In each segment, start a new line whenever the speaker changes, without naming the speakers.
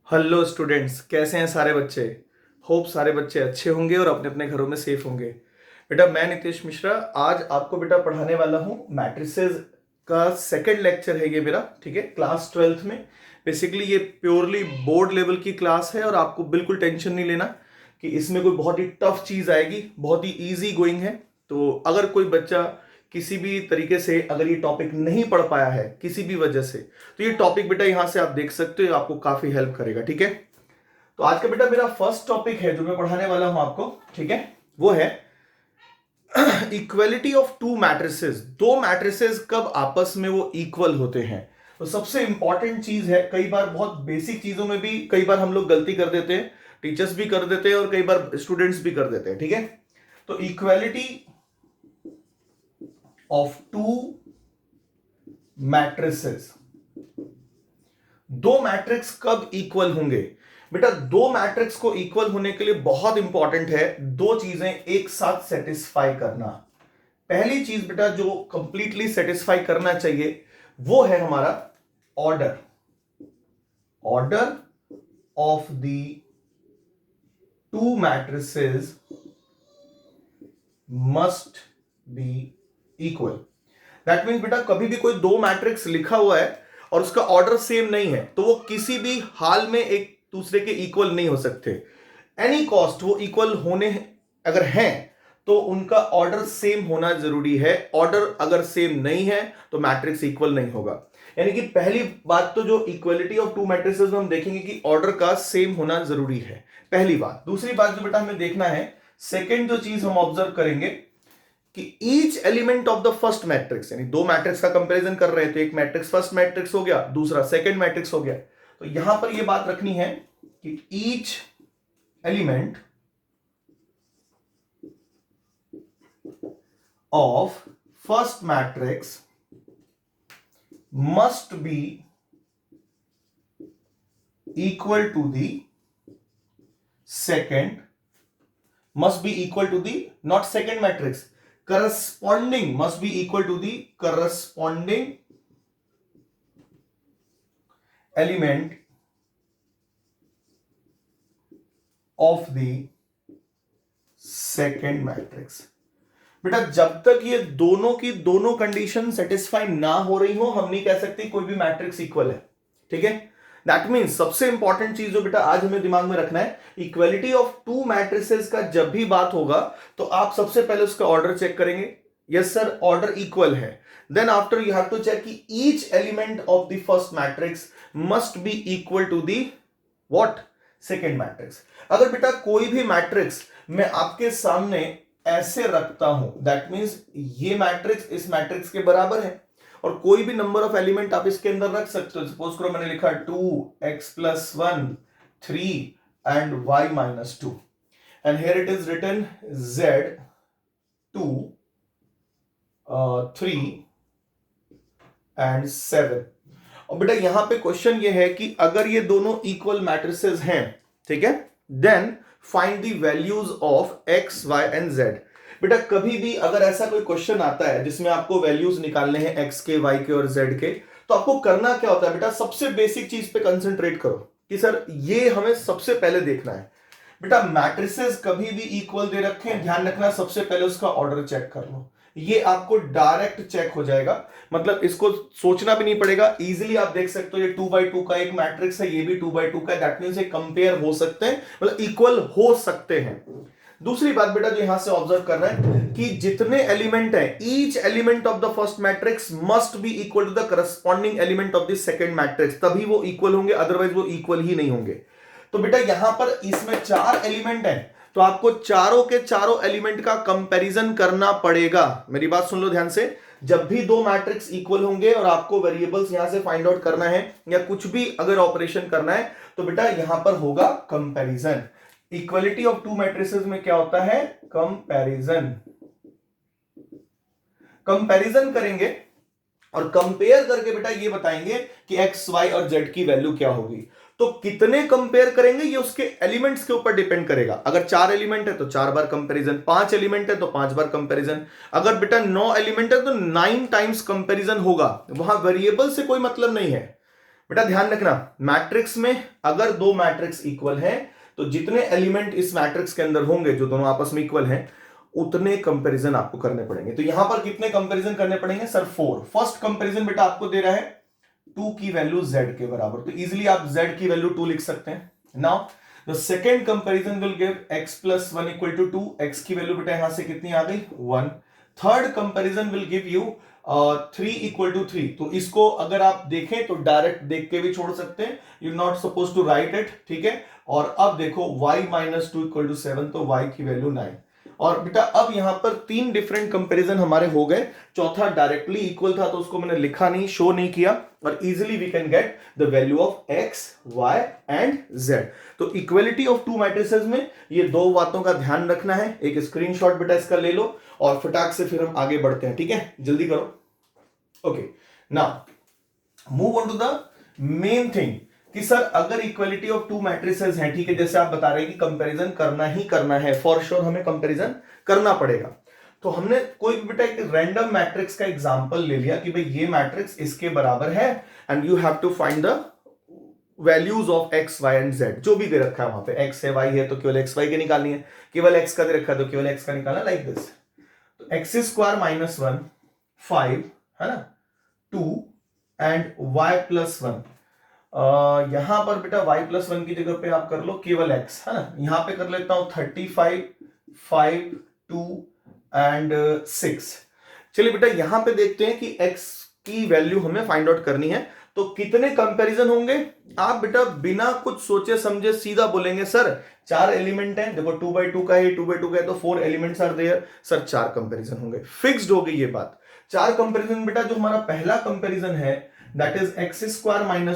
Hello students, कैसे हैं सारे बच्चे। होप सारे बच्चे अच्छे होंगे और अपने अपने घरों में सेफ होंगे। बेटा मैं नितेश मिश्रा आज आपको बेटा पढ़ाने वाला हूँ मैट्रिसेस का सेकंड लेक्चर है ये मेरा। ठीक है, क्लास 12th में। बेसिकली ये प्योरली बोर्ड लेवल की क्लास है और आपको बिल्कुल टेंशन नहीं लेना कि इसमें कोई बहुत ही टफ चीज आएगी, बहुत ही इजी गोइंग है। तो अगर कोई बच्चा किसी भी तरीके से अगर ये टॉपिक नहीं पढ़ पाया है किसी भी वजह से, तो ये टॉपिक बेटा यहां से आप देख सकते हो, आपको काफी हेल्प करेगा। ठीक है, तो आज का बेटा मेरा फर्स्ट टॉपिक है जो मैं पढ़ाने वाला हूं आपको। ठीक है, वो है इक्वलिटी ऑफ टू मैट्रिसेस। दो मैट्रिसेस कब आपस में वो इक्वल होते हैं। तो सबसे इंपॉर्टेंट चीज है, कई बार बहुत बेसिक चीजों में भी कई बार हम लोग गलती कर देते हैं, टीचर्स भी कर देते हैं और कई बार स्टूडेंट्स भी कर देते हैं। ठीक है, तो इक्वलिटी ऑफ टू मैट्रिसेस, दो मैट्रिक्स कब इक्वल होंगे। बेटा दो मैट्रिक्स को इक्वल होने के लिए बहुत इंपॉर्टेंट है दो चीजें एक साथ सेटिस्फाई करना। पहली चीज बेटा जो कंप्लीटली सेटिस्फाई करना चाहिए वो है हमारा order. Order of the two matrices must be equal. That means बेटा कभी भी कोई दो मैट्रिक्स लिखा हुआ है और उसका ऑर्डर सेम नहीं है तो वो किसी भी हाल में एक दूसरे के इक्वल नहीं हो सकते। एनी कॉस्ट वो इक्वल होने अगर हैं तो उनका ऑर्डर सेम होना जरूरी है। ऑर्डर अगर सेम नहीं है तो मैट्रिक्स इक्वल नहीं होगा। यानी कि पहली बात तो जो इक्वलिटी ऑफ टू मैट्रिसेस में हम देखेंगे कि ऑर्डर का सेम होना जरूरी है, पहली बात। दूसरी बात जो बेटा हमें देखना है, सेकेंड जो चीज हम ऑब्जर्व करेंगे कि each element of the first matrix, यानी दो मैट्रिक्स का कंपैरिजन कर रहे हैं तो एक मैट्रिक्स फर्स्ट मैट्रिक्स हो गया, दूसरा सेकंड मैट्रिक्स हो गया। तो यहां पर यह बात रखनी है कि each element of first matrix must be equal to the second, must be equal to the not second matrix, corresponding must be equal to the corresponding element of the second matrix। बेटा जब तक ये दोनों की दोनों condition satisfy ना हो रही हो हम नहीं कह सकते कोई भी मैट्रिक्स इक्वल है। ठीक है, दैट मीन्स सबसे इंपॉर्टेंट चीज जो बेटा आज हमें दिमाग में रखना है, इक्वलिटी ऑफ टू मैट्रिसेस का जब भी बात होगा तो आप सबसे पहले उसका ऑर्डर चेक करेंगे। यस सर, ऑर्डर इक्वल है। Then after you have to check कि each element of the first matrix must be equal to the what, second matrix. अगर बेटा कोई भी मैट्रिक्स मैं आपके सामने ऐसे रखता हूं, दैट मीन्स ये मैट्रिक्स इस मैट्रिक्स के बराबर है और कोई भी नंबर ऑफ एलिमेंट आप इसके अंदर रख सकते हो। सपोज करो मैंने लिखा 2x+1 3 and y-2 and here it is written z 2 3 and 7। और बेटा यहां पे क्वेश्चन ये है कि अगर ये दोनों इक्वल मैट्रिसेस हैं, ठीक है, then find the values of x, y and z। बेटा कभी भी अगर ऐसा कोई क्वेश्चन आता है जिसमें आपको वैल्यूज निकालने हैं x के, y के और z के, तो आपको करना क्या होता है बेटा, सबसे बेसिक चीज पे कंसंट्रेट करो कि सर ये हमें सबसे पहले देखना है। बेटा मैट्रिसेस कभी भी इक्वल दे रखे हैं, ध्यान रखना सबसे पहले उसका ऑर्डर चेक कर लो। ये आपको डायरेक्ट चेक हो जाएगा, मतलब इसको सोचना भी नहीं पड़ेगा, इजीली आप देख सकते हो ये 2x2 का एक मैट्रिक्स है, ये भी 2x2 का है, दैट मींस ये कंपेयर हो सकते हैं, मतलब इक्वल हो सकते हैं। दूसरी बात बेटा जो यहां से ऑब्जर्व कर रहे हैं कि जितने एलिमेंट हैं, each element of the first matrix must be equal to the corresponding element of the second matrix, तभी वो इक्वल होंगे, अदरवाइज वो इक्वल ही नहीं होंगे। तो बेटा यहां पर इसमें चार एलिमेंट हैं तो आपको चारों के चारों एलिमेंट का कंपैरिजन करना पड़ेगा। मेरी बात सुन लो ध्यान से, जब भी दो मैट्रिक्स इक्वल होंगे और आपको वेरिएबल्स यहां से फाइंड आउट करना है या कुछ भी अगर ऑपरेशन करना है तो बेटा यहां पर होगा comparison. Equality of two matrices में क्या होता है, कंपैरिजन। कंपैरिजन करेंगे और कंपेयर करके बेटा ये बताएंगे कि x, y और z की वैल्यू क्या होगी। तो कितने कंपेयर करेंगे ये उसके एलिमेंट्स के ऊपर डिपेंड करेगा। अगर 4 एलिमेंट है तो 4 बार कंपैरिजन, 5 एलिमेंट है तो 5 बार कंपैरिजन, अगर बेटा 9 एलिमेंट है तो 9 टाइम्स कंपैरिजन होगा। वहां वेरिएबल से कोई मतलब नहीं है, बेटा ध्यान रखना, मैट्रिक्स में अगर दो मैट्रिक्स इक्वल हैं तो जितने एलिमेंट इस मैट्रिक्स के अंदर होंगे जो दोनों आपस में इक्वल हैं उतने कंपैरिजन आपको करने पड़ेंगे। तो यहां पर कितने कंपैरिजन करने पड़ेंगे सर? 4। फर्स्ट कंपैरिजन बेटा आपको दे रहा है 2 की वैल्यू z के बराबर, तो इजीली आप z की वैल्यू 2 लिख सकते हैं। Now the second comparison will give x + 1 = 2, x की वैल्यू बेटा यहां से कितनी आ गई? 1। Third comparison will give you 3 = 3, तो इसको अगर आप देखें तो डायरेक्ट देख के भी छोड़ सकते हैं, you not suppose to write it, ठीक है। और अब देखो y - 2 = 7, तो y की वैल्यू 9। और बेटा अब यहां पर 3 डिफरेंट कंपैरिजन हमारे हो गए, चौथा डायरेक्टली इक्वल था तो उसको मैंने लिखा नहीं, शो नहीं किया, और easily we can get the value of x, y and z। तो इक्वलिटी ऑफ टू मैट्रिसेस में ये दो बातों का ध्यान रखना है। एक स्क्रीनशॉट बेटा इसका ले लो और फटाक से फिर हम आगे बढ़ते हैं, ठीक है, जल्दी करो। Okay, now move on to the main thing कि सर अगर इक्वलिटी ऑफ टू मैट्रिसेस हैं, ठीक है, जैसे आप बता रहे हैं कि कंपैरिजन करना ही करना है, फॉर श्योर हमें कंपैरिजन करना पड़ेगा। तो हमने कोई भी बेटा एक रैंडम मैट्रिक्स का एग्जांपल ले लिया कि भाई ये मैट्रिक्स इसके बराबर है and you have to find the values of x, y and z, जो भी दे रखा है वहां पे x है, y है तो केवल x, y के निकालनी है, केवल x का दे रखा है तो केवल x का निकालना, लाइक दिस। तो x² - 1 5 है ना, 2 एंड y + 1, यहां पर बेटा y + 1 की जगह पे आप कर लो केवल x, है ना। यहां पे कर लेता हूं 35 5 2 एंड 6। चलिए बेटा यहां पे देखते हैं कि x की वैल्यू हमें फाइंड आउट करनी है, तो कितने कंपैरिजन होंगे? आप बेटा बिना कुछ सोचे समझे सीधा बोलेंगे सर 4 एलिमेंट हैं, देखो 2/2 का है, 2/2 का है, तो 4 elements are there, sir 4 comparison होंगे, फिक्स्ड हो गई ये बात। 4 कंपैरिजन बेटा, जो हमारा पहला कंपैरिजन है दैट इज x² - 1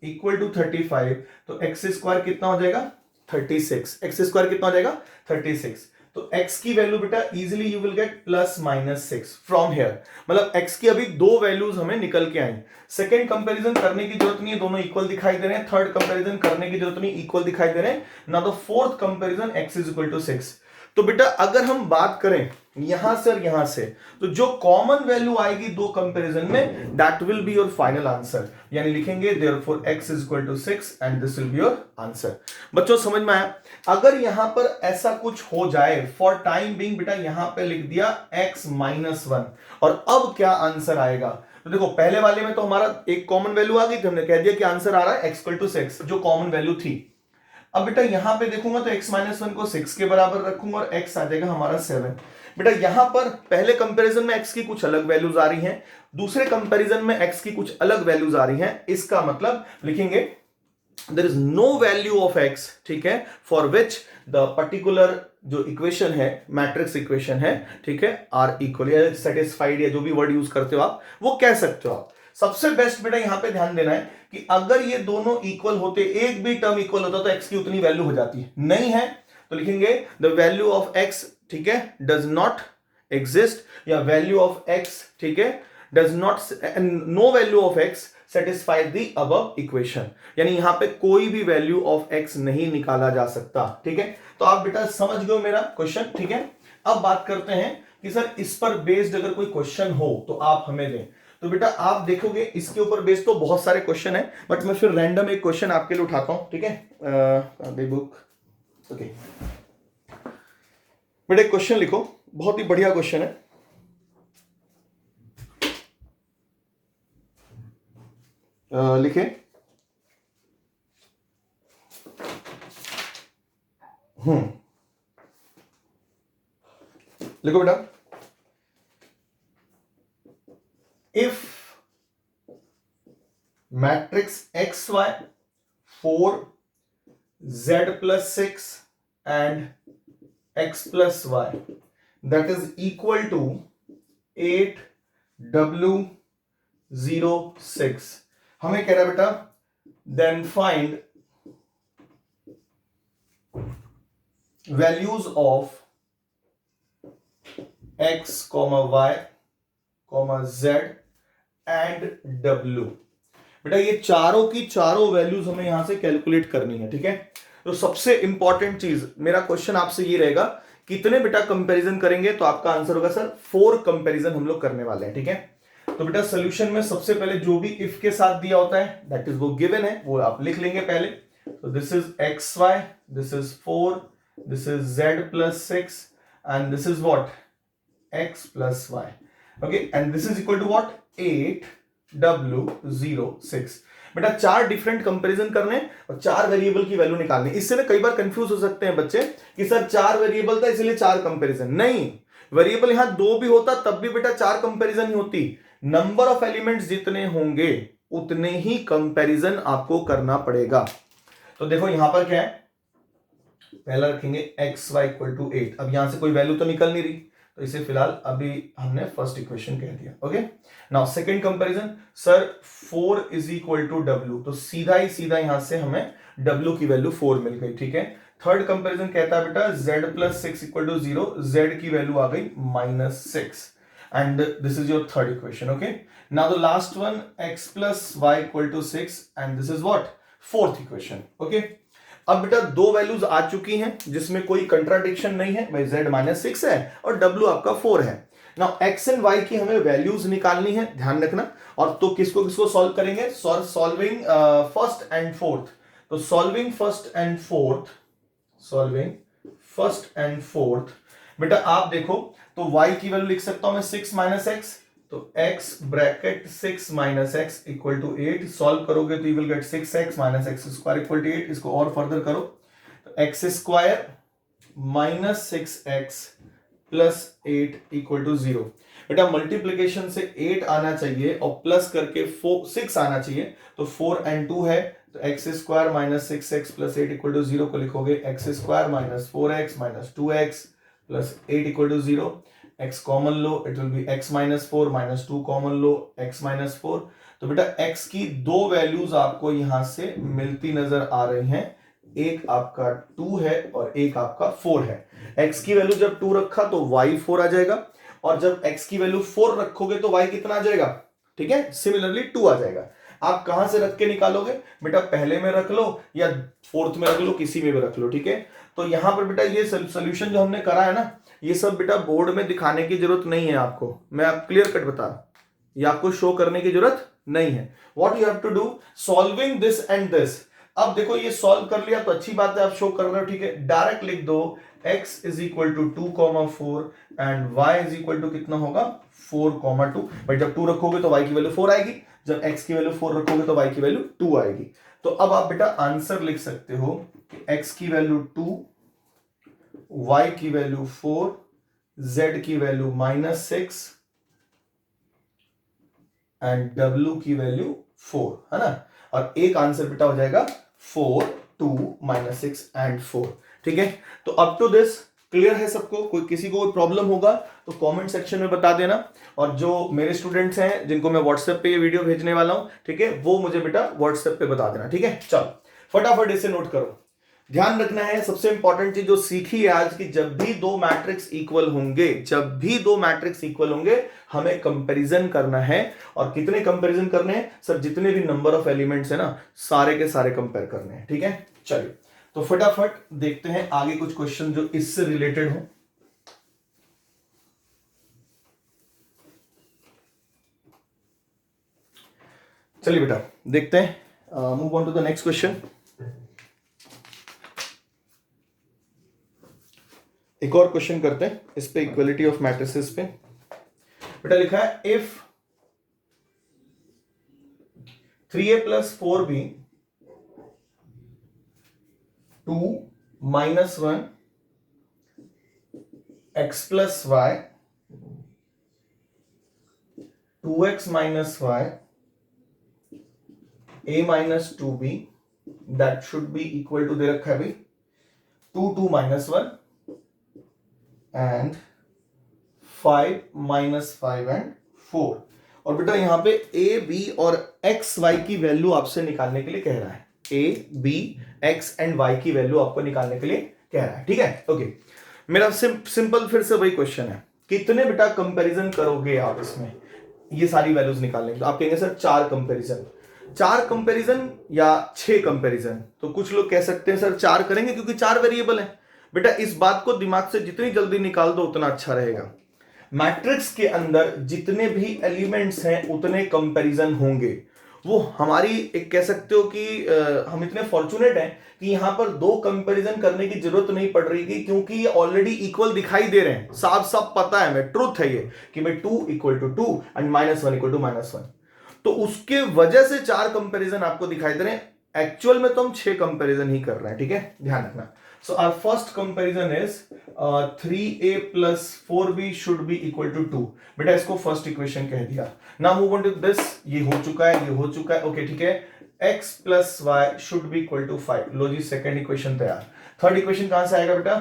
= 35, तो x² कितना हो जाएगा? 36। x² कितना हो जाएगा? 36। तो x की वैल्यू बेटा easily you will gate +-6 from here, मतलब x की अभी दो वैल्यूज हमें निकल के आई। सेकंड कंपैरिजन करने की जरूरत नहीं है, दोनों इक्वल दिखाई दे रहे हैं। थर्ड कंपैरिजन करने की जरूरत नहीं, इक्वल दिखाई दे रहे हैं ना। The fourth comparison x = 6। तो बेटा अगर हम बात करें यहां से और यहां से, तो जो कॉमन वैल्यू आएगी दो कंपैरिजन में that will be your final answer, यानी लिखेंगे therefore x = 6 and this will be your answer. बच्चों समझ में आया? अगर यहां पर ऐसा कुछ हो जाए, फॉर टाइम बीइंग बेटा यहां पे लिख दिया x - 1, और अब क्या आंसर आएगा? तो देखो पहले वाले में तो हमारा एक कॉमन वैल्यू आ गई थी, हमने कह दिया कि आंसर आ रहा है x = 6, जो कॉमन वैल्यू थी। अब बेटा यहां पे देखूंगा तो x - 1 को 6 के बराबर रखूंगा और x आ जाएगा हमारा 7। बेटा यहां पर पहले कंपैरिजन में x की कुछ अलग वैल्यूज आ रही हैं, दूसरे कंपैरिजन में x की कुछ अलग वैल्यूज आ रही हैं, इसका मतलब लिखेंगे there is no value of x, ठीक है, फॉर विच द पर्टिकुलर जो इक्वेशन है, मैट्रिक्स इक्वेशन है, ठीक है, आर इक्वल या सेटिस्फाइड या जो भी वर्ड यूज करते हो आप वो कह सकते हो आप। सबसे बेस्ट बेटा यहां पे ध्यान देना है कि अगर ये दोनों इक्वल होते, एक भी टर्म इक्वल होता तो x की उतनी वैल्यू हो जाती है, नहीं है तो लिखेंगे द वैल्यू ऑफ x, ठीक है, डज नॉट एग्जिस्ट, या वैल्यू ऑफ x, ठीक है, does not, no value of x satisfy the above equation, यानी यहां पे कोई भी वैल्यू ऑफ x नहीं निकाला जा सकता, ठीक है। तो आप बेटा समझ गए मेरा क्वेश्चन, ठीक है। अब बात करते हैं कि सर इस पर बेस्ड अगर कोई क्वेश्चन हो तो आप हमें दें। तो बेटा आप देखोगे इसके ऊपर बेस्ड तो बहुत सारे क्वेश्चन है, बट मैं फिर रैंडम एक क्वेश्चन आपके लिए उठाता हूं, ठीक है। बुक, ओके बेटा एक क्वेश्चन लिखो, बहुत ही बढ़िया क्वेश्चन है। लिखे, लिखो बेटा, if matrix xy 4 z + 6 and x + y that is equal to 8 w 0 6, हमें कह रहा है बेटा then find values of x, y, z and w। बेटा ये चारों की चारों वैल्यूज हमें यहां से कैलकुलेट करनी है, ठीक है। तो सबसे इंपॉर्टेंट चीज मेरा क्वेश्चन आपसे ये रहेगा, कितने बेटा कंपैरिजन करेंगे? तो आपका आंसर होगा सर 4 कंपैरिजन हम लोग करने वाले हैं, ठीक है। तो बेटा सोल्यूशन में सबसे पहले जो भी इफ के साथ दिया होता है दैट इज वो गिवन है, वो आप लिख लेंगे पहले। तो this is x y, this is 4, this is z plus 6 and this is what x plus y, okay, and this is equal to what 8w06। बेटा 4 डिफरेंट कंपैरिजन करने और 4 वेरिएबल की वैल्यू निकालनी। इससे ना कई बार कंफ्यूज हो सकते हैं बच्चे कि सर 4 वेरिएबल था इसलिए 4 कंपैरिजन। नहीं, वेरिएबल यहां 2 भी होता तब भी बेटा 4 कंपैरिजन ही होती। नंबर ऑफ एलिमेंट्स जितने होंगे उतने ही कंपैरिजन आपको करना पड़ेगा। तो देखो यहां पर क्या है, पहला रखेंगे एक्स वाई इक्वल टू 8। अब यहां से कोई वैल्यू तो निकल नहीं रही, तो इसे फिलहाल अभी हमने फर्स्ट इक्वेशन कह दिया। Okay, now second comparison, sir 4 is equal to डब्ल्यू, तो सीधा ही सीधा यहां से हमें डब्ल्यू की वैल्यू 4 मिल गई। ठीक है, थर्ड कंपैरिजन कहता है बेटा z plus 6 equal to 0, z की वैल्यू आ गई -6 and this is your third equation. Okay, now the last one x plus y equal to 6 and this is what fourth equation. Okay, अब बेटा 2 वैल्यूज आ चुकी हैं जिसमें कोई कंट्राडिक्शन नहीं है, भाई z -6 है और w आपका 4 है। नाउ x एंड y की हमें वैल्यूज निकालनी है, ध्यान रखना। और तो किसको किसको सॉल्व करेंगे, सॉल्विंग फर्स्ट एंड फोर्थ। तो सॉल्विंग फर्स्ट एंड फोर्थ बेटा आप देखो, तो y की वैल्यू लिख सकता हूं मैं 6 माइनस एक्स, तो x bracket 6 minus x equal to 8। Solve करोगे तो you will get 6x minus x square equal to 8। इसको और फर्दर करो तो x square minus 6x plus 8 equal to 0। बेटा मल्टीप्लीकेशन से 8 आना चाहिए और प्लस करके 6 आना चाहिए, तो 4 and 2 है, तो x square minus 6x plus 8 equal to 0 को लिखोगे x square minus 4x minus 2x plus 8 equal to 0। x common लो, it will be x minus 4 minus 2 common लो, x माइनस 4। तो बेटा x की 2 वैल्यूज आपको यहां से मिलती नजर आ रही हैं, एक आपका 2 है और एक आपका 4 है। x की वैल्यू जब 2 रखा तो y 4 आ जाएगा, और जब x की वैल्यू 4 रखोगे तो y कितना आ जाएगा, ठीक है, सिमिलरली 2 आ जाएगा। आप कहां से रख के निकालोगे, बेटा पहले में रख लो या फोर्थ में रख लो, किसी में भी रख लो। ठीक है, तो यहां पर बेटा ये सोल्यूशन जो हमने करा है ना, ये सब बेटा बोर्ड में दिखाने की जरूरत नहीं है आपको, मैं आप क्लियर कट बता रहा हूं, ये आपको शो करने की जरूरत नहीं है। What you have to do, solving this and this. अब देखो ये सॉल्व कर लिया तो अच्छी बात है, आप शो कर रहे हो। ठीक है, डायरेक्ट लिख दो x is equal to 2,4 and y is equal to कितना होगा 4,2। भाई जब 2 रखोगे तो y की वैल्यू 4 आएगी, जब x की वैल्यू 4 रखोगे तो y की वैल्यू 2 आएगी। तो अब आप बेटा आंसर लिख सकते हो कि x की वैल्यू 2, y की वैल्यू 4, z की वैल्यू -6 एंड w की वैल्यू 4 है ना। और एक आंसर बेटा हो जाएगा 4, 2, -6 एंड 4। ठीक है, तो अप टू दिस क्लियर है सबको, कोई किसी को कोई प्रॉब्लम होगा तो कमेंट सेक्शन में बता देना। और जो मेरे स्टूडेंट्स हैं जिनको मैं व्हाट्सएप पे ये वीडियो भेजने वाला हूं, ठीक है, वो मुझे बेटा व्हाट्सएप पे बता देना। ठीक है, चलो फटाफट इसे नोट करो। ध्यान रखना है, सबसे इंपॉर्टेंट चीज जो सीखी है आज की, जब भी 2 मैट्रिक्स इक्वल होंगे, हमें कंपैरिजन करना है। और कितने कंपैरिजन करने हैं सर, जितने भी नंबर ऑफ एलिमेंट्स है ना, सारे के सारे कंपेयर करने हैं। ठीक है, चलिए तो फटाफट देखते हैं आगे कुछ क्वेश्चन जो इससे रिलेटेड हो। चलिए बेटा देखते हैं, move on to the next question. एक और क्वेश्चन करते हैं इस पे, इक्वलिटी ऑफ मैट्रिसेस पे। बेटा लिखा है if 3a plus 4b 2 minus 1 x plus y 2x minus y a minus 2b that should be equal to दे रखा है भाई 2 2 minus 1 and 5 minus 5 and 4। और बेटा यहां पे a b और x y की वैल्यू आपसे निकालने के लिए कह रहा है, a b x and y की वैल्यू आपको निकालने के लिए कह रहा है। ठीक है, ओके, मेरा सिंपल फिर से वही क्वेश्चन है, कितने बेटा कंपैरिजन करोगे आप इसमें ये सारी वैल्यूज निकालने के? तो आप कहेंगे सर 4 कंपैरिजन या 6 कंपैरिजन। तो कुछ लोग कह सकते हैं सर 4 करेंगे क्योंकि 4 वेरिएबल है। बेटा इस बात को दिमाग से जितनी जल्दी निकाल दो उतना अच्छा रहेगा। मैट्रिक्स के अंदर जितने भी एलिमेंट्स हैं उतने कंपैरिजन होंगे। वो हमारी एक कह सकते हो कि हम इतने फॉर्चुनेट हैं कि यहां पर दो कंपैरिजन करने की जरूरत नहीं पड़ रही थी, क्योंकि ये ऑलरेडी इक्वल दिखाई दे रहे हैं, साफ साफ पता है मैं, ट्रूथ है ये कि मैं 2 equal to 2 and -1 equal to -1। तो उसके वजह से 4 कंपैरिजन आपको दिखाई दे रहे हैं। एक्चुअल में तो हम 6 कंपैरिजन ही कर रहे हैं, ठीक है, ध्यान रखना। So our first comparison is 3a plus 4b should be equal to 2। बेटा इसको फर्स्ट इक्वेशन कह दिया। Now move on to this, ये हो चुका है, ये हो चुका है, ओके ठीक है। x plus y should be equal to 5। लो जी सेकंड इक्वेशन तैयार। थर्ड इक्वेशन कहां से आएगा बेटा?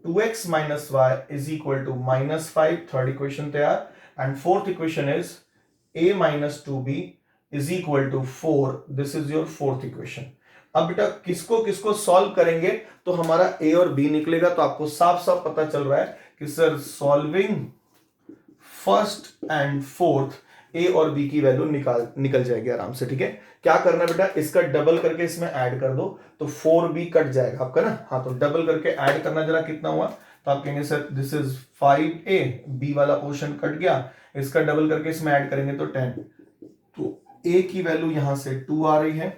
2x minus y is equal to -5, third equation तैयार। And fourth equation is a minus 2b is equal to 4, this is your fourth equation. अब बेटा किसको किसको सॉल्व करेंगे तो हमारा a और b निकलेगा। तो आपको साफ साफ पता चल रहा है कि sir solving first and fourth a और b की वैल्यू निकल जाएगी आराम से, ठीक है। क्या करना बेटा, इसका डबल करके इसमें ऐड कर दो तो 4b कट जाएगा आपका ना। हाँ, तो डबल करके ऐड करना, जरा कितना हुआ तो आप कहेंगे sir this is 5a, b वाला पोर्शन कट गया, इसका डबल करके इसमें ऐड करेंगे तो 10। तो a की वैल्यू यहां से 2 आ रही है,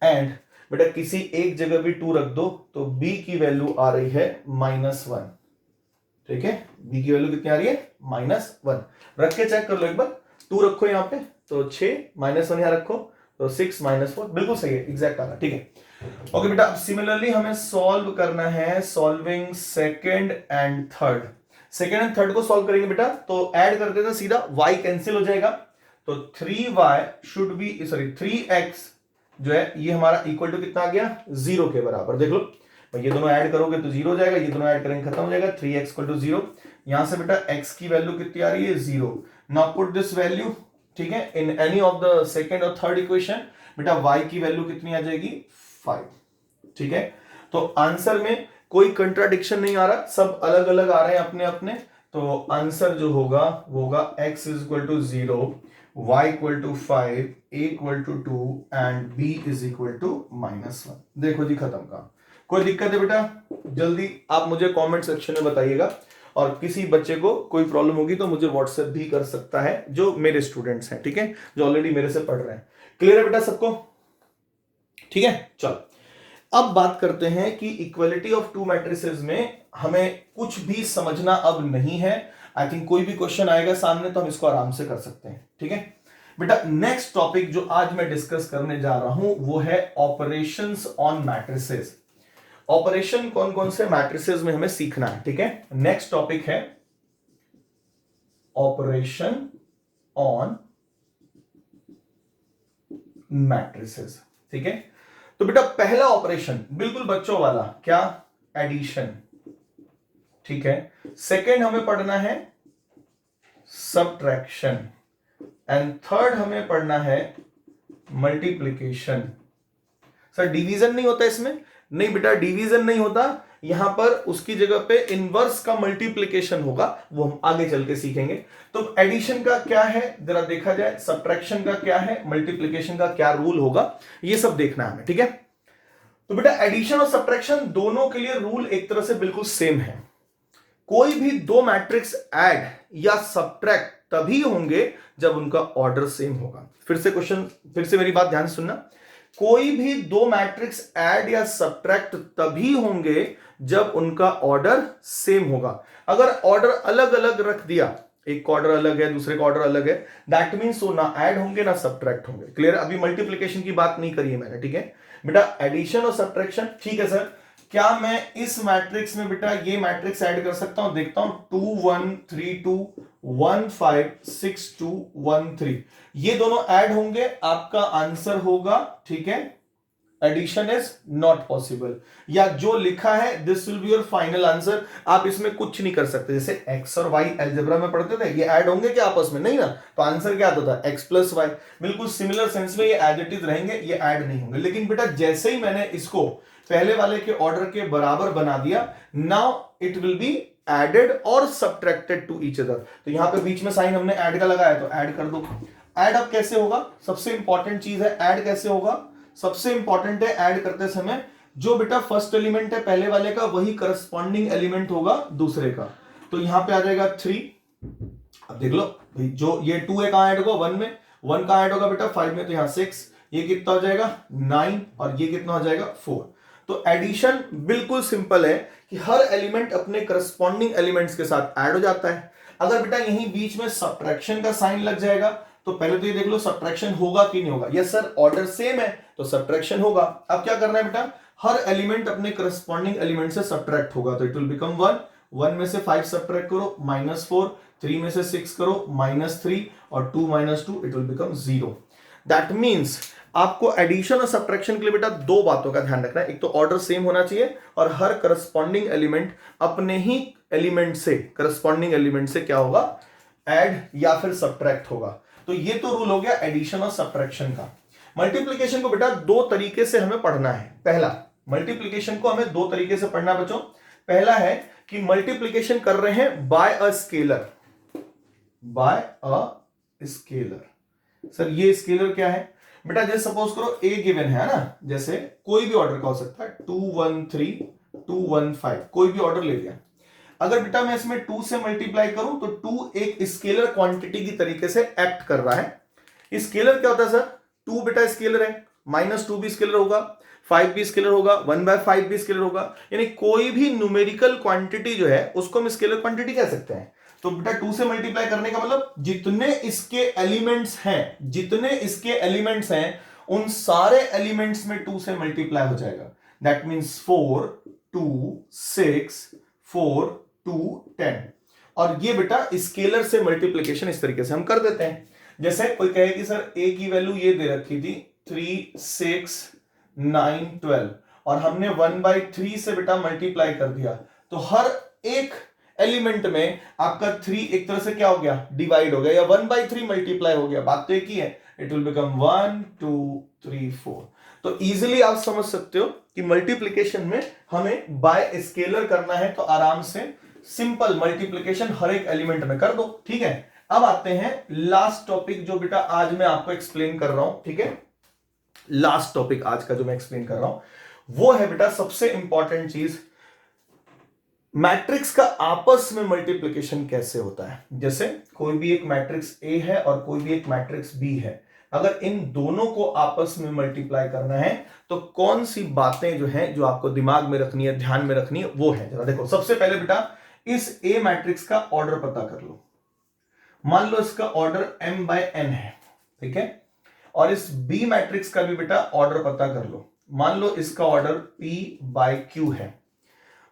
एंड बेटा किसी एक जगह भी 2 रख दो तो b की वैल्यू आ रही है -1, ठीक है। b की वैल्यू कितनी आ रही है? -1। रख के चेक कर लो एक बार, 2 रखो यहां पे तो 6, -1 यहां रखो तो 6 -4, बिल्कुल सही है, एग्जैक्ट आ रहा, ठीक है। ओके बेटा, अब सिमिलरली हमें सॉल्व करना है solving second and third. Second and third को सॉल्व करेंगे बेटा तो ऐड कर देते सीधा, y कैंसिल हो जाएगा तो 3y should be, sorry 3x जो है ये हमारा इक्वल टू कितना आ गया? 0 के बराबर। देख लो, ये दोनों ऐड करोगे तो 0 हो जाएगा, ये दोनों ऐड करेंगे खत्म हो जाएगा, 3x इक्वल टू 0। यहां से बेटा x की वैल्यू कितनी आ रही है? 0। नाउ पुट दिस वैल्यू, ठीक है, in any of the second और थर्ड इक्वेशन। बेटा y की वैल्यू कितनी आ जाएगी? 5, ठीक है। तो आंसर में कोई कंट्राडिक्शन नहीं आ रहा, सब अलग अलग आ रहे हैं अपने अपने। तो आंसर जो होगा वो होगा x is equal to 0, y equal to 5, a equal to 2 and b is equal to -1। देखो जी खत्म काम। कोई दिक्कत है बेटा? जल्दी आप मुझे कमेंट सेक्शन में बताइएगा, और किसी बच्चे को कोई प्रॉब्लम होगी तो मुझे व्हाट्सएप भी कर सकता है, जो मेरे स्टूडेंट्स हैं, ठीक है, जो ऑलरेडी मेरे से पढ़ रहे हैं। क्लियर है बेटा सबको? ठीक है, चलो अब बात करते हैं कि इक्वलिटी ऑफ टू मैट्रिसेस में हमें कुछ भी समझना अब नहीं है। आई थिंक कोई भी क्वेश्चन आएगा सामने तो हम इसको आराम से कर सकते हैं, ठीक है बेटा। नेक्स्ट टॉपिक जो आज मैं डिस्कस करने जा रहा हूं वो है ऑपरेशंस ऑन मैट्रिसेस। ऑपरेशन कौन कौन से मैट्रिसेस में हमें सीखना है, ठीक है। नेक्स्ट टॉपिक है ऑपरेशन ऑन मैट्रिसेस, ठीक है। तो बेटा पहला ऑपरेशन बिल्कुल बच्चों वाला, क्या? एडिशन, ठीक है। सेकंड हमें पढ़ना है सबट्रैक्शन, एंड थर्ड हमें पढ़ना है मल्टीप्लिकेशन। सर डिवीजन नहीं होता इसमें? नहीं बेटा, डिवीजन नहीं होता, यहां पर उसकी जगह पे इनवर्स का मल्टीप्लिकेशन होगा, वो हम आगे चल के सीखेंगे। तो एडिशन का क्या है जरा देखा जाए, सबट्रैक्शन का क्या है, मल्टीप्लिकेशन का क्या रूल होगा, ये सब देखना है हमें, ठीक है। तो बेटा एडिशन और सबट्रैक्शन दोनों के लिए रूल एक तरह से बिल्कुल सेम है। कोई भी दो मैट्रिक्स ऐड या सबट्रैक्ट तभी होंगे जब उनका ऑर्डर सेम होगा। फिर से मेरी बात ध्यान से सुनना, कोई भी दो मैट्रिक्स ऐड या सबट्रैक्ट तभी होंगे जब उनका ऑर्डर सेम होगा। अगर ऑर्डर अलग अलग रख दिया, एक का ऑर्डर अलग है दूसरे का ऑर्डर अलग है, दैट मींस वो ना ऐड होंगे ना सबट्रैक्ट होंगे। क्लियर? अभी मल्टीप्लिकेशन की बात नहीं करी है मैंने, ठीक है बेटा। एडिशन और सबट्रैक्शन, ठीक है सर, क्या मैं इस मैट्रिक्स में बेटा ये मैट्रिक्स ऐड कर सकता हूं? देखता हूं, 2 1 3 2 1 5 6 2 1 3, ये दोनों ऐड होंगे, आपका आंसर होगा, ठीक है, एडिशन इज नॉट पॉसिबल, या जो लिखा है this will be your final answer. आप इसमें कुछ नहीं कर सकते। जैसे x और y अलजेब्रा में पढ़ते थे, ये ऐड होंगे क्या आपस में? नहीं ना, तो आंसर क्या आता था? x plus y. बिल्कुल सिमिलर सेंस में ये एज इट इज रहेंगे, ये ऐड नहीं होंगे। लेकिन बेटा जैसे ही मैंने इसको पहले वाले के ऑर्डर के बराबर बना दिया, now it will be added और सबट्रैक्टेड टू ईच अदर। तो यहां पे बीच में साइन हमने ऐड का लगाया तो ऐड कर दो। ऐड अब कैसे होगा? सबसे इंपॉर्टेंट चीज है ऐड कैसे होगा। सबसे इंपॉर्टेंट है ऐड करते समय जो बेटा फर्स्ट एलिमेंट है पहले वाले का, वही करस्पॉन्डिंग एलिमेंट होगा दूसरे का। तो यहां पे आ जाएगा 3। अब देख लो भाई, जो ये 2 है कहां ऐड होगा, 1 में, 1 कहां ऐड होगा बेटा 5 में, तो यहां 6, ये कितना हो जाएगा 9, और ये कितना हो जाएगा 4। तो एडिशन बिल्कुल सिंपल है कि हर एलिमेंट अपने करस्पॉन्डिंग एलिमेंट्स के साथ ऐड हो जाता है। अगर बेटा यहीं बीच में सब्ट्रैक्शन का साइन लग जाएगा तो पहले तो ये देख लो सब्ट्रैक्शन होगा कि नहीं होगा। यस सर, ऑर्डर सेम है तो सब्ट्रैक्शन होगा। अब क्या करना है बेटा, हर एलिमेंट अपने करस्पॉन्डिंग एलिमेंट से सब्ट्रैक्ट होगा, तो इट विल बिकम 1। 1 में से 5 सब्ट्रैक्ट करो -4, 3 में से 6 करो -3, और 2 - 2 it will become 0। That means आपको एडिशन और सब्ट्रैक्शन के लिए बेटा दो बातों का ध्यान रखना है, एक तो ऑर्डर सेम होना चाहिए और हर करस्पॉन्डिंग एलिमेंट अपने ही एलिमेंट से, करस्पॉन्डिंग एलिमेंट से क्या होगा, ऐड या फिर सब्ट्रैक्ट होगा। तो ये तो रूल हो गया एडिशन और सब्ट्रैक्शन का। मल्टीप्लिकेशन को बेटा दो तरीके से हमें पढ़ना है। पहला, मल्टीप्लिकेशन को हमें दो तरीके से पढ़ना बच्चों। पहला है कि मल्टीप्लिकेशन कर रहे हैं by a scalar, by a scalar. Sir ये स्केलर क्या है बेटा, जैसे सपोज करो ए गिवन है ना, जैसे कोई भी ऑर्डर का हो सकता है 2 1 3 2 1 5, कोई भी ऑर्डर ले लिया। अगर बेटा मैं इसमें 2 से मल्टीप्लाई करूं तो 2 एक स्केलर क्वांटिटी की तरीके से एक्ट कर रहा है। स्केलर क्या होता है सर, 2 बेटा स्केलर है, -2 भी स्केलर होगा, 5 भी स्केलर होगा, 1/5 भी स्केलर होगा, यानी कोई भी न्यूमेरिकल क्वांटिटी जो है उसको हम स्केलर क्वांटिटी कह सकते हैं। तो बेटा 2 से मल्टीप्लाई करने का मतलब जितने इसके एलिमेंट्स हैं, जितने इसके एलिमेंट्स हैं उन सारे एलिमेंट्स में 2 से मल्टीप्लाई हो जाएगा। That means 4 2 6 4 2 10। और ये बेटा स्केलर से मल्टीप्लिकेशन इस तरीके से हम कर देते हैं। जैसे कोई कहे कि सर ए की वैल्यू ये दे रखी थी 3 6 9 12, और हमने 1/3 से बेटा मल्टीप्लाई कर दिया, तो हर एक एलिमेंट में आपका 3 एक तरह से क्या हो गया, डिवाइड हो गया, या 1/3 मल्टीप्लाई हो गया। बात तो एक ही है, इट विल बिकम 1 2 3 4। तो इजीली आप समझ सकते हो कि मल्टीप्लिकेशन में हमें बाय स्केलर करना है, तो आराम से सिंपल मल्टीप्लिकेशन हर एक एलिमेंट में कर दो। ठीक है, अब आते हैं लास्ट टॉपिक जो बेटा आज मैं आपको एक्सप्लेन कर रहा हूं। ठीक है, लास्ट टॉपिक आज का जो मैं एक्सप्लेन कर रहा हूं वो है बेटा सबसे इंपॉर्टेंट चीज, मैट्रिक्स का आपस में मल्टीप्लिकेशन कैसे होता है। जैसे कोई भी एक मैट्रिक्स ए है और कोई भी एक मैट्रिक्स बी है, अगर इन दोनों को आपस में मल्टीप्लाई करना है तो कौन सी बातें जो हैं जो आपको दिमाग में रखनी है, ध्यान में रखनी है, वो है। जरा देखो, सबसे पहले बेटा इस ए मैट्रिक्स का ऑर्डर पता कर लो। मान लो इसका ऑर्डर m/n है, ठीक है, और इस बी मैट्रिक्स का भी बेटा ऑर्डर पता कर लो। मान लो इसका ऑर्डर p/q है।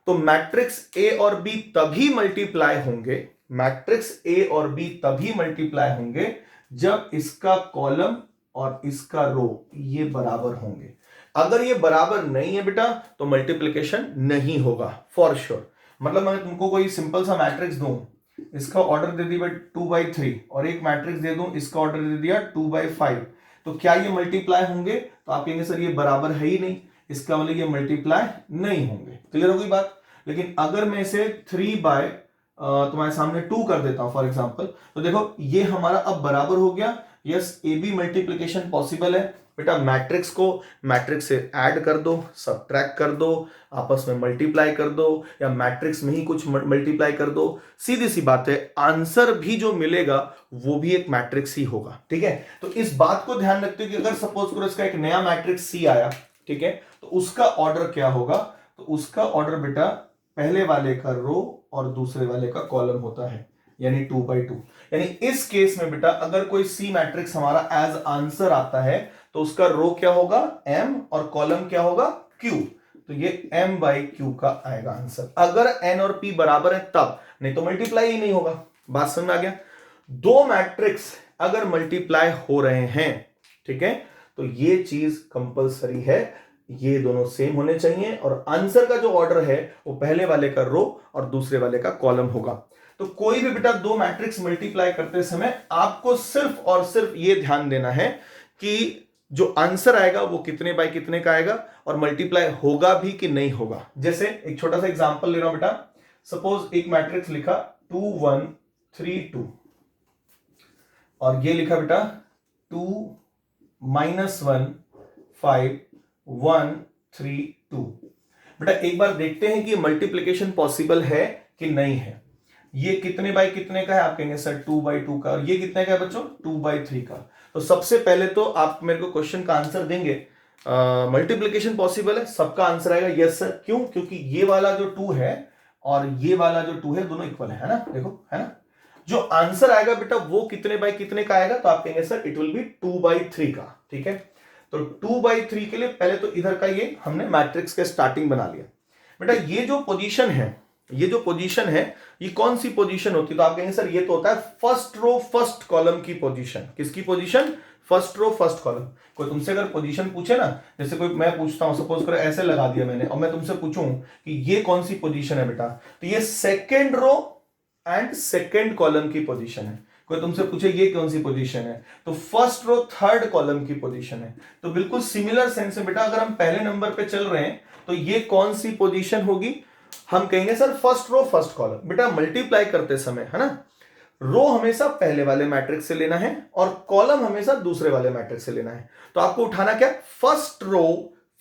तो मैट्रिक्स ए और बी तभी मल्टीप्लाई होंगे, मैट्रिक्स ए और बी तभी मल्टीप्लाई होंगे जब इसका कॉलम और इसका रो ये बराबर होंगे। अगर ये बराबर नहीं है बेटा तो मल्टीप्लिकेशन नहीं होगा फॉर श्योर। मतलब मैं तुमको कोई सिंपल सा मैट्रिक्स दूं, इसका ऑर्डर दे दिया 2/3, और एक मैट्रिक्स दे दूं इसका ऑर्डर दे दिया 2/5, तो क्या ये मल्टीप्लाई होंगे? तो आप कहेंगे सर ये बराबर है ही नहीं, इसका मतलब ये मल्टीप्लाई नहीं होंगे। क्लियर हो गई बात? लेकिन अगर मैं इसे 3 तुम्हारे सामने 2 कर देता हूं फॉर एग्जांपल, तो देखो ये हमारा अब बराबर हो गया। Yes, A B multiplication possible है बेटा। मैट्रिक्स को मैट्रिक्स से ऐड कर दो, सब्ट्रैक्ट कर दो, आपस में मल्टीप्लाई कर दो, या मैट्रिक्स में ही कुछ मल्टीप्लाई कर दो, सीधी सी बात है, आंसर भी जो मिलेगा वो भी एक मैट्रिक्स ही होगा। ठीक है, तो इस बात को ध्यान रखते हो कि अगर सपोज करो इसका एक नया मैट्रिक्स सी आया, ठीक है, तो उसका ऑर्डर क्या होगा? तो उसका ऑर्डर बेटा पहले वाले का रो और दूसरे वाले का कॉलम होता है, यानी 2/2। यानी इस केस में बेटा अगर कोई सी मैट्रिक्स हमारा एज आंसर आता है तो उसका रो क्या होगा? m, और कॉलम क्या होगा? q। तो ये m/q का आएगा आंसर, अगर n और p बराबर है तब, नहीं तो मल्टीप्लाई ही नहीं होगा। बात समझ में आ गया? दो मैट्रिक्स अगर मल्टीप्लाई हो रहे हैं, ठीक है, तो ये चीज कंपलसरी है, ये दोनों सेम होने चाहिए, और आंसर का जो ऑर्डर है वो पहले वाले का रो और दूसरे वाले का कॉलम होगा। तो कोई भी बेटा दो मैट्रिक्स मल्टीप्लाई करते समय आपको सिर्फ और सिर्फ ये ध्यान देना है कि जो आंसर आएगा वो कितने बाय कितने का आएगा, और मल्टीप्लाई होगा भी कि नहीं होगा। जैसे एक छोटा सा एग्जांपल ले रहा हूं बेटा, सपोज एक मैट्रिक्स लिखा 2 1 3 2, और ये लिखा बेटा 2 -1 5 1 3 2। बेटा एक बार देखते हैं कि मल्टीप्लिकेशन पॉसिबल है कि नहीं है। ये कितने बाई कितने का है, आप कहेंगे सर 2/2 का, और ये कितने का है बच्चों 2/3 का। तो सबसे पहले तो आप मेरे को क्वेश्चन का आंसर देंगे, मल्टीप्लीकेशन पॉसिबल है, सबका आंसर आएगा यस सर। क्यों? क्योंकि ये वाला जो 2 है और ये वाला जो 2 है दोनों इक्वल है ना, देखो है ना। जो आंसर आएगा बेटा वो कितने बाई कितने का आएगा, तो आप कहेंगे सर इट विल बी 2/3 का। ठीक है, तो 2/3 के लिए पहले तो इधर का ये हमने मैट्रिक्स के स्टार्टिंग बना लिया। बेटा ये जो पोजीशन है, ये जो पोजीशन है ये कौन सी पोजीशन होती है, तो आप कहेंगे सर ये तो होता है फर्स्ट रो फर्स्ट कॉलम की पोजीशन। किसकी position? First row first column. कोई तुमसे अगर पोजीशन पूछे ना, जैसे कोई मैं पूछता हूं, सपोज करो ऐसे लगा दिया मैंने, और मैं तुमसे पूछूं कि ये कौन सी पोजीशन है बेटा, तो ये second row and second column की पोजीशन है। कोई तुमसे पूछे ये कौन सी पोजीशन है, तो फर्स्ट रो थर्ड कॉलम की पोजीशन है। तो बिल्कुल सिमिलर सेंस में बेटा अगर हम पहले नंबर पे चल रहे हैं तो ये कौन सी पोजीशन होगी, हम कहेंगे sir first row first column. बेटा मल्टीप्लाई करते समय है ना, रो हमेशा पहले वाले मैट्रिक्स से लेना है और कॉलम हमेशा दूसरे वाले मैट्रिक्स से लेना है। तो आपको उठाना क्या, फर्स्ट रो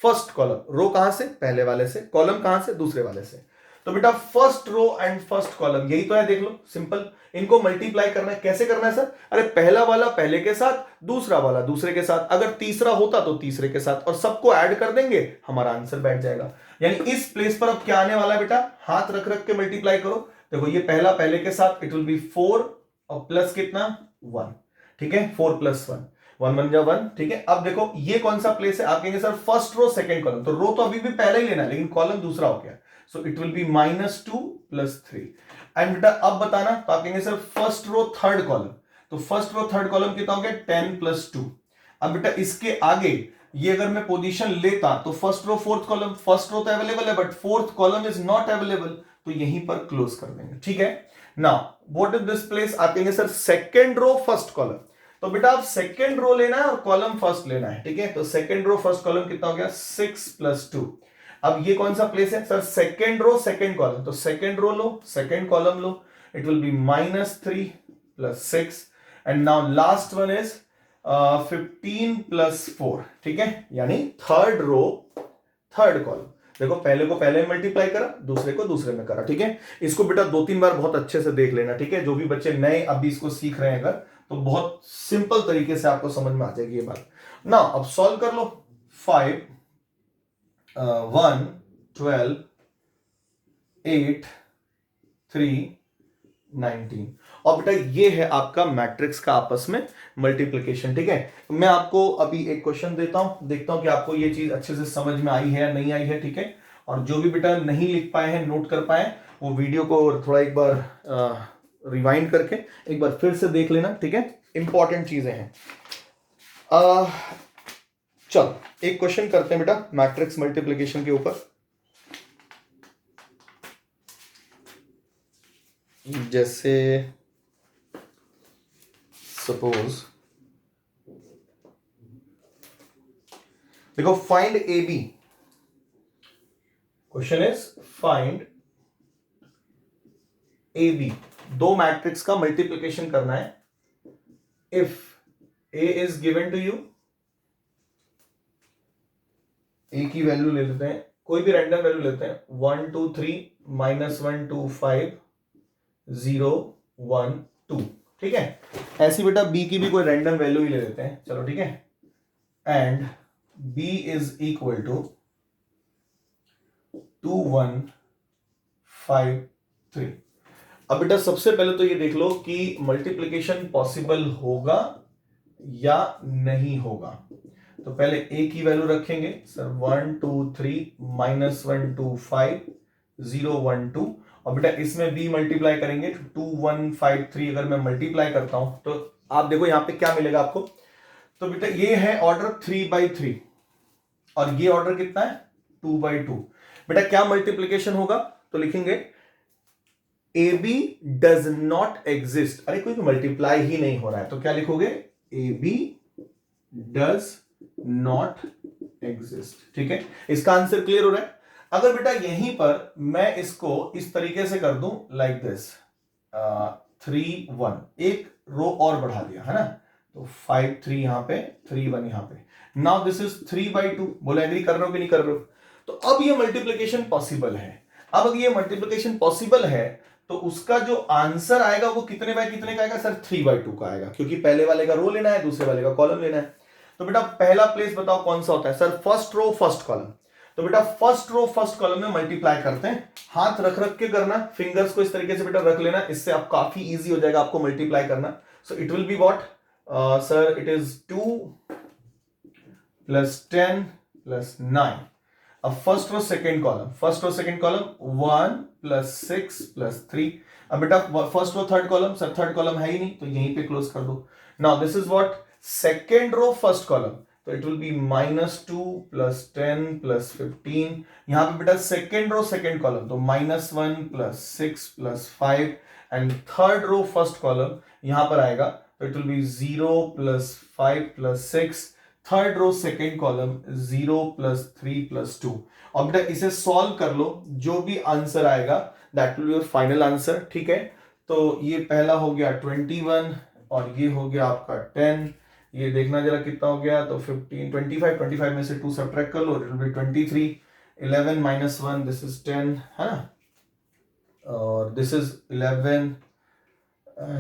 फर्स्ट कॉलम। रो कहां से? पहले वाले से। कॉलम कहां से? दूसरे वाले से। तो बेटा first row and first column यही तो है, देख लो सिंपल। इनको मल्टीप्लाई करना है, कैसे करना है सर? अरे पहला वाला पहले के साथ, दूसरा वाला दूसरे के साथ, अगर तीसरा होता तो तीसरे के साथ, और सबको ऐड कर देंगे, हमारा आंसर बैठ जाएगा। यानी इस प्लेस पर अब क्या आने वाला है बेटा, हाथ रख रख के मल्टीप्लाई करो। देखो ये पहला पहले के साथ, इट विल बी 4 और प्लस कितना 1। ठीक है, 4 + 1, 1 बन जा 1। ठीक है, अब देखो ये कौन सा प्लेस है, आप कहेंगे sir first row second column. तो रो तो अभी भी पहले ही लेना है लेकिन कॉलम दूसरा हो गया, so it will be -2 + 3। And बेटा अब बताना, तो आप कहेंगे sir first row third column. तो फर्स्ट रो थर्ड कॉलम कितना हो गया 10 + 2। अब बेटा इसके आगे ये अगर मैं पोजीशन लेता तो first row fourth column, first row तो अवेलेबल है but fourth column is not available, तो यहीं पर क्लोज कर देंगे। ठीक है, now what is this place, आप कहेंगे sir second row first column. तो बेटा आप सेकंड रो लेना है और कॉलम फर्स्ट लेना है। ठीक है, तो सेकंड रो फर्स्ट कॉलम कितना हो गया 6 + 2। अब ये कौन सा प्लेस है sir, second row second column. तो सेकंड रो लो सेकंड कॉलम लो, it will be -3 + 6। And now last one is 15 + 4। ठीक है, यानी थर्ड रो थर्ड कॉलम। देखो पहले को पहले मल्टीप्लाई करा, दूसरे को दूसरे में करा। ठीक है, इसको बेटा 2-3 बार बहुत अच्छे से देख लेना। ठीक है, जो भी बच्चे नए अभी इसको सीख रहे हैं अगर, तो बहुत सिंपल तरीके से आपको समझ में आ जाएगी ये बात ना। अब सॉल्व कर लो। 5 1 12 8 3 19। और बेटा ये है आपका मैट्रिक्स का आपस में मल्टीप्लिकेशन। ठीक है, मैं आपको अभी एक क्वेश्चन देता हूं, देखता हूं कि आपको ये चीज अच्छे से समझ में आई है या नहीं आई है। ठीक है, और जो भी बेटा नहीं लिख पाए हैं, नोट कर पाए, वो वीडियो को थोड़ा एक बार रिवाइंड करके एक बार फिर से देख लेना। ठीक है, इंपॉर्टेंट चीजें हैं। चल एक क्वेश्चन करते हैं बेटा मैट्रिक्स मल्टीप्लिकेशन के ऊपर। जैसे सपोज देखो, find A B. Question is find A B. दो मैट्रिक्स का मल्टीप्लिकेशन करना है। If A is given to you, A की वैल्यू ले लेते हैं, कोई भी रैंडम वैल्यू लेते हैं, 1 2 3 -1 2 5 0 1 2। ठीक है, ऐसी बेटा बी की भी कोई रैंडम वैल्यू ही ले लेते हैं, चलो ठीक है। And B is equal to 2 1 5 3। अब बेटा सबसे पहले तो ये देख लो कि मल्टीप्लिकेशन पॉसिबल होगा या नहीं होगा। तो पहले ए की वैल्यू रखेंगे सर 1 2 3 -1 2 5 0 1 2। और बेटा इसमें बी मल्टीप्लाई करेंगे 2 1 5 3। अगर मैं मल्टीप्लाई करता हूं तो आप देखो यहां पे क्या मिलेगा आपको। तो बेटा ये है ऑर्डर 3/3 और ये ऑर्डर कितना है 2/2। बेटा क्या मल्टीप्लिकेशन होगा, तो लिखेंगे A B does not exist. अरे कोई मल्टीप्लाई ही नहीं हो रहा है तो क्या लिखोगे, A B does not exist. ठीक है, इसका आंसर क्लियर हो रहा है। अगर बेटा यहीं पर मैं इसको इस तरीके से कर दूं लाइक दिस 3 1, एक रो और बढ़ा दिया है ना, तो 5 3 यहां पे 3 1 यहां पे। Now this is 3/2। बोले एग्री कर रहे हो कि नहीं कर रहे हो। तो अब ये मल्टीप्लिकेशन पॉसिबल है। अब अगर ये मल्टीप्लिकेशन पॉसिबल है तो उसका जो आंसर आएगा वो कितने बाय कितने का आएगा सर? 3/2 का आएगा, क्योंकि पहले वाले का रो लेना है, दूसरे वाले का कॉलम लेना है। तो बेटा पहला प्लेस बताओ कौन सा होता है? Sir first row first column. तो बेटा फर्स्ट रो फर्स्ट कॉलम में मल्टीप्लाई करते हैं, हाथ रख रख के करना, फिंगर्स को इस तरीके से बेटा रख लेना, इससे आप काफी इजी हो जाएगा आपको मल्टीप्लाई करना। So it will be what sir? It is 2 + 10 + 9। अब first row second column, first row second column 1 + 6 + 3। अब बेटा first row third column, sir third column है ही नहीं तो यहीं पे क्लोज कर दो। Now this is what? Second row first column, तो इट विल बी -2 + 10 + 15। यहां पे बेटा सेकेंड रो सेकेंड कॉलम, तो -1 + 6 + 5। And third row first column यहां पर आएगा, तो it will be 0 + 5 + 6। Third row second column 0 + 3 + 2। और बेटा इसे सॉल्व कर लो, जो भी आंसर आएगा that will be your final answer. ठीक है, तो ये पहला हो गया 21 और ये हो गया आपका 10। ये देखना जरा कितना हो गया, तो 15 25 में से 2 सब्ट्रैक्ट कर लो, it will be 23। 11 - 1 this is 10 है ना, और दिस इज 11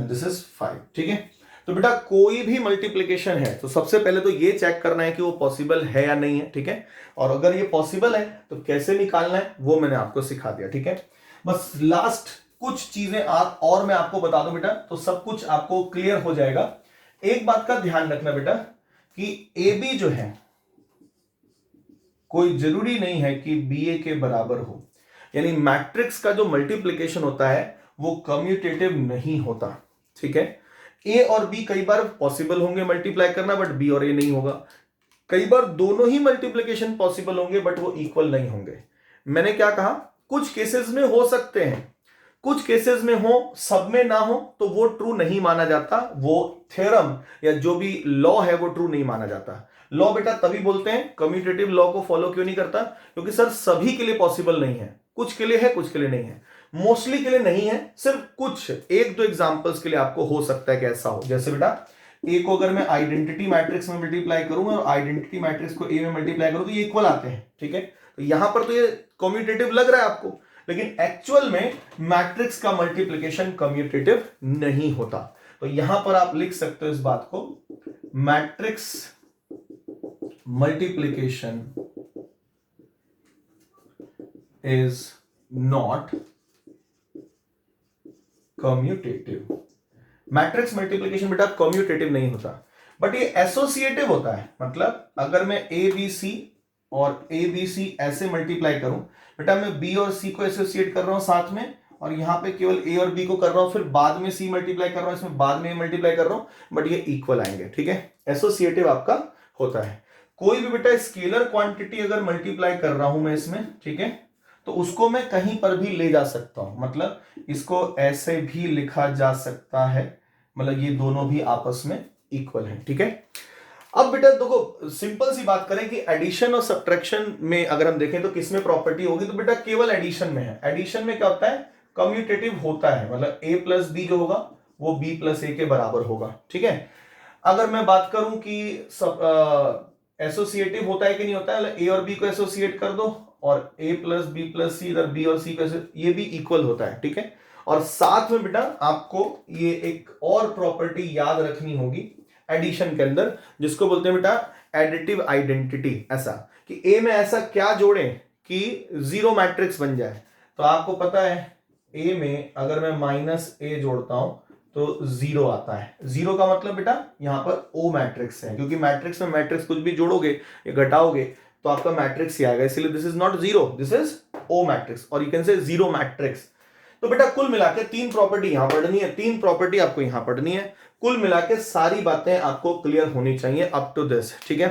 दिस इज 5। ठीक है, तो बेटा कोई भी मल्टीप्लिकेशन है तो सबसे पहले तो ये चेक करना है कि वो पॉसिबल है या नहीं है। ठीक है, और अगर ये पॉसिबल है तो कैसे निकालना है वो मैंने आपको सिखा दिया। ठीक है, बस लास्ट कुछ चीजें आप और मैं आपको बता दूं बेटा, तो सब कुछ आपको क्लियर हो जाएगा। एक बात का ध्यान रखना बेटा कि ए बी जो है कोई जरूरी नहीं है कि बी ए के बराबर हो, यानी मैट्रिक्स का जो मल्टीप्लिकेशन होता है वो कम्यूटेटिव नहीं होता। ठीक है, ए और बी कई बार पॉसिबल होंगे मल्टीप्लाई करना, बट बी और ए नहीं होगा। कई बार दोनों ही मल्टीप्लिकेशन पॉसिबल होंगे बट वो इक्वल नहीं होंगे। मैंने क्या कहा? कुछ केसेस में हो सकते हैं, कुछ केसेस में हो, सब में ना हो, तो वो ट्रू नहीं माना जाता, वो थ्योरम या जो भी लॉ है वो ट्रू नहीं माना जाता। लॉ बेटा तभी बोलते हैं, कम्यूटेटिव लॉ को फॉलो क्यों नहीं करता? क्योंकि सर सभी के लिए पॉसिबल नहीं है, कुछ के लिए है कुछ के लिए नहीं है, मोस्टली के लिए नहीं है, सिर्फ कुछ एक दो एग्जांपल्स के लिए आपको हो सकता है कि ऐसा हो। जैसे बेटा ए को अगर मैं आइडेंटिटी मैट्रिक्स में मल्टीप्लाई करूंगा और आइडेंटिटी मैट्रिक्स को ए में मल्टीप्लाई करूं तो ये इक्वल आते हैं। ठीक है, तो यहां पर तो ये कम्यूटेटिव लग रहा है आपको, लेकिन एक्चुअल में मैट्रिक्स का मल्टीप्लिकेशन कम्यूटेटिव नहीं होता। तो यहां पर आप लिख सकते हो इस बात को, matrix multiplication is not commutative. Matrix multiplication बेटा कम्यूटेटिव नहीं होता, बट ये एसोसिएटिव होता है। मतलब अगर मैं ए बी सी और ए बी सी ऐसे मल्टीप्लाई करूं, बेटा मैं बी और सी को एसोसिएट कर रहा हूं साथ में, और यहां पे केवल ए और बी को कर रहा हूं, फिर बाद में सी मल्टीप्लाई कर रहा हूं, इसमें बाद में मल्टीप्लाई कर रहा हूं, बट ये इक्वल आएंगे। ठीक है, एसोसिएटिव आपका होता है। कोई भी बेटा स्केलर क्वांटिटी अगर मल्टीप्लाई कर रहा हूं मैं इसमें, ठीक है, तो उसको मैं कहीं पर भी ले जा सकता हूं, मतलब इसको ऐसे भी लिखा जा सकता है, मतलब ये दोनों भी आपस में इक्वल है। ठीक है, अब बेटा देखो सिंपल सी बात करें कि एडिशन और सब्ट्रैक्शन में अगर हम देखें तो किसमें प्रॉपर्टी होगी, तो बेटा केवल एडिशन में है। एडिशन में क्या होता है? कम्यूटेटिव होता है, मतलब a + b जो होगा वो b + a के बराबर होगा। ठीक है, अगर मैं बात करूं कि एसोसिएटिव होता है कि नहीं होता है, मतलब a और b को एसोसिएट कर दो और a + b + c, इधर b और c को ये भी इक्वल होता है। ठीक है, और साथ में बेटा आपको ये एक और प्रॉपर्टी याद रखनी होगी एडिशन के अंदर, जिसको बोलते हैं बेटा एडिटिव आइडेंटिटी। ऐसा कि ए में ऐसा क्या जोड़ें कि जीरो मैट्रिक्स बन जाए। तो आपको पता है ए में अगर मैं -a जोड़ता हूं तो 0 आता है। 0 का मतलब बेटा यहां पर ओ मैट्रिक्स है, क्योंकि मैट्रिक्स में मैट्रिक्स कुछ भी जोड़ोगे या घटाओगे तो आपका मैट्रिक्स ही आएगा, इसलिए this is not 0, this is O matrix, और यू कैन से 0 मैट्रिक्स। तो बेटा कुल मिलाकर 3 प्रॉपर्टी यहां पढ़नी है, 3 प्रॉपर्टी आपको यहां पढ़नी है। कुल मिलाकर सारी बातें आपको क्लियर होनी चाहिए अप टू दिस। ठीक है,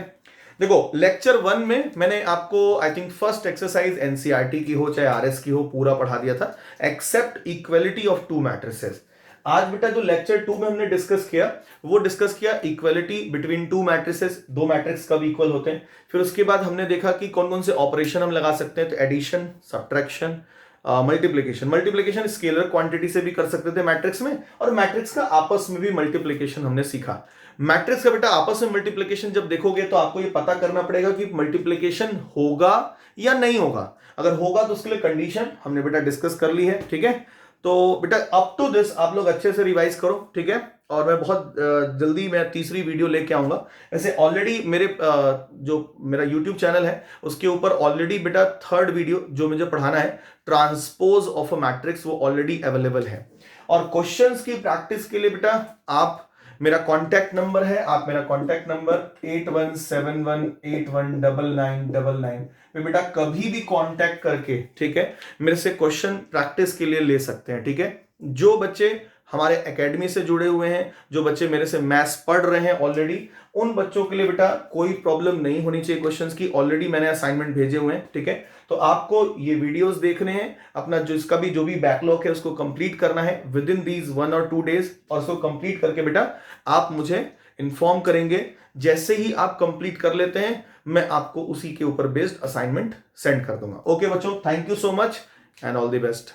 देखो लेक्चर 1 में मैंने आपको I think first exercise NCERT की हो चाहे आरएस की हो पूरा पढ़ा दिया था, except equality of two matrices. आज बेटा जो लेक्चर 2 में हमने डिस्कस किया वो डिस्कस किया इक्वलिटी बिटवीन टू मैट्रिसेस, दो मैट्रिक्स कब इक्वल होते हैं। फिर उसके बाद हमने देखा कि कौन कौन से ऑपरेशन हम लगा सकते हैं, तो addition, subtraction, multiplication scalar quantity से भी कर सकते थे मैट्रिक्स में, और मैट्रिक्स का आपस में भी मल्टीप्लिकेशन हमने सीखा। मैट्रिक्स का बेटा आपस में मल्टीप्लिकेशन जब देखोगे तो आपको ये पता करना पड़ेगा कि मल्टीप्लिकेशन होगा या नहीं होगा। अगर होगा तो उसके लिए कंडीशन हमने बेटा डिस्कस कर ली है। ठीक है, तो बेटा अप टू दिस आप लोग अच्छे से रिवाइज करो, ठीक है। और मैं बहुत जल्दी मैं तीसरी वीडियो लेके आऊंगा। ऐसे ऑलरेडी मेरे जो मेरा यूट्यूब चैनल है उसके ऊपर ऑलरेडी बेटा थर्ड वीडियो जो मुझे पढ़ाना है ट्रांसपोज ऑफ अ मैट्रिक्स, वो ऑलरेडी अवेलेबल है। और क्वेश्चंस की प्रैक्टिस के लिए बेटा आप मेरा कांटेक्ट नंबर है, आप मेरा कांटेक्ट नंबर 8171819999 पे बेटा कभी भी कांटेक्ट करके, ठीक है, मेरे से क्वेश्चन प्रैक्टिस के लिए ले सकते हैं, ठीक है। जो बच्चे हमारे एकेडमी से जुड़े हुए हैं, जो बच्चे मेरे से मैथ्स पढ़ रहे हैं ऑलरेडी, उन बच्चों के लिए बेटा कोई प्रॉब्लम नहीं होनी चाहिए क्वेश्चंस की। ऑलरेडी मैंने असाइनमेंट भेजे हुए हैं, ठीक है। तो आपको ये वीडियोस देखने हैं, अपना जिसका भी जो भी बैकलॉग है उसको कंप्लीट करना है विद इन दीज 1 और 2 डेज, और उसको कंप्लीट करके बेटा आप मुझे इन्फॉर्म करेंगे। जैसे ही आप कंप्लीट कर लेते हैं मैं आपको उसी के ऊपर बेस्ड असाइनमेंट सेंड कर दूंगा। ओके बच्चों, thank you so much and all the best.